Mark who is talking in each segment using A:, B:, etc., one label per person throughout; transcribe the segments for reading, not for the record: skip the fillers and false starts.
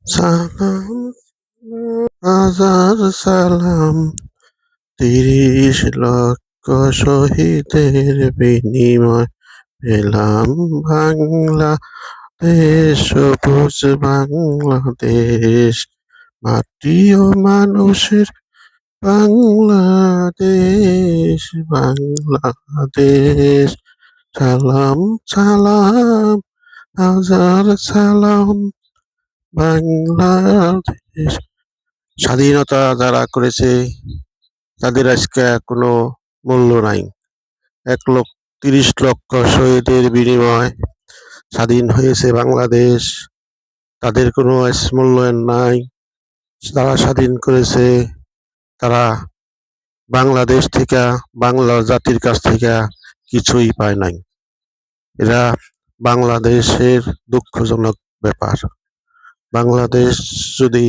A: সালাম হাজার সালাম ৩০ লক্ষ শহীদের বিনিময় পেলাম বাংলাদেশ, সবুজ বাংলাদেশ, মাটি ও মানুষের বাংলাদেশ, বাংলাদেশ। সালাম সালাম হাজার সালাম বাংলাদেশ। স্বাধীনতা যারা করেছে তাদের আজকে কোনো মূল্য নাই। ৩০ লক্ষ শহীদের বিনিময় স্বাধীন হয়েছে বাংলাদেশ। তাদের কোনো আজ মূল্যায়ন নাই। যারা স্বাধীন করেছে তারা বাংলাদেশ থেকে, বাংলা জাতির কাছ থেকে কিছুই পায় নাই। এরা বাংলাদেশের দুঃখজনক ব্যাপার। বাংলাদেশ যদি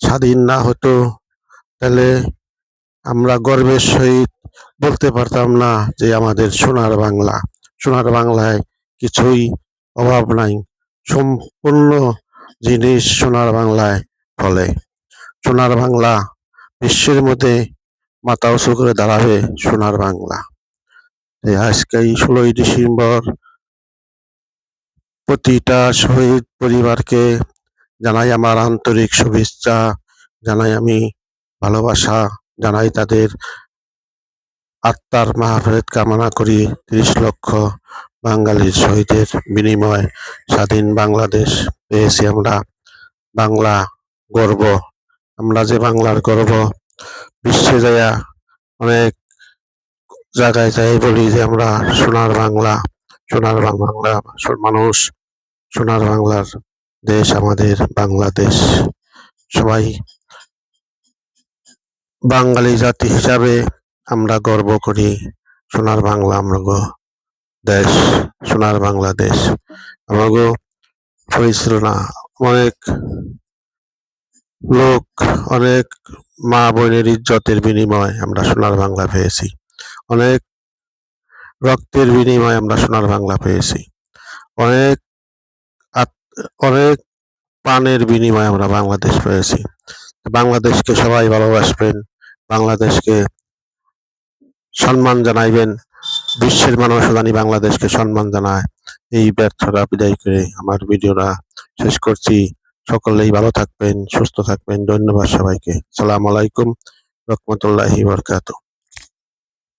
A: স্বাধীন না হতো তাহলে আমরা গর্বের সহিত বলতে পারতাম না যে আমাদের সোনার বাংলা। সোনার বাংলায় কিছুই অভাব নাই, সম্পূর্ণ জিনিস সোনার বাংলায় ফলে। সোনার বাংলা বিশ্বের মধ্যে মাথা উঁচু করে দাঁড়াবে সোনার বাংলা। আজকে এই ১৬ই ডিসেম্বর প্রতিটা শহীদ পরিবারকে জানাই আমার আন্তরিক শুভেচ্ছা, জানাই আমি ভালোবাসা, জানাই তাদের আত্মার মাগফিরাত কামনা করি। ৩০ লক্ষ বাঙালির শহীদের বিনিময়ে স্বাধীন বাংলাদেশ পেয়েছি আমরা। বাংলা গর্ব, আমরা যে বাংলার গর্ব। বিশ্বে যাইয়া অনেক জায়গায় যাই বলি যে আমরা সোনার বাংলা, সোনার বাংলা মানুষ, সোনার বাংলার দেশ আমাদের বাংলাদেশ। সবাই বাঙালি জাতি হিসাবে আমরা গর্ব করি সোনার বাংলা আমগো দেশ, সোনার বাংলাদেশ আমগো হয়েছিল না। অনেক লোক, অনেক মা বোনের ইজ্জতের বিনিময় আমরা সোনার বাংলা পেয়েছি। অনেক রক্তের বিনিময়ে আমরা সোনার বাংলা পেয়েছি। অনেক অনেক প্রাণের বিনিময়ে আমরা বাংলাদেশ পেয়েছি। বাংলাদেশকে সবাই ভালোবাসবেন, বাংলাদেশকে সম্মান জানাইবেন। বিশ্বের মানুষ জানি বাংলাদেশকে সম্মান জানায়। এই ব্যর্থতা বিদায় করে আমার ভিডিওটা শেষ করছি। সকলেই ভালো থাকবেন, সুস্থ থাকবেন। ধন্যবাদ সবাইকে। আসসালামু আলাইকুম রহমতুল্লাহি বারাকাতুহু।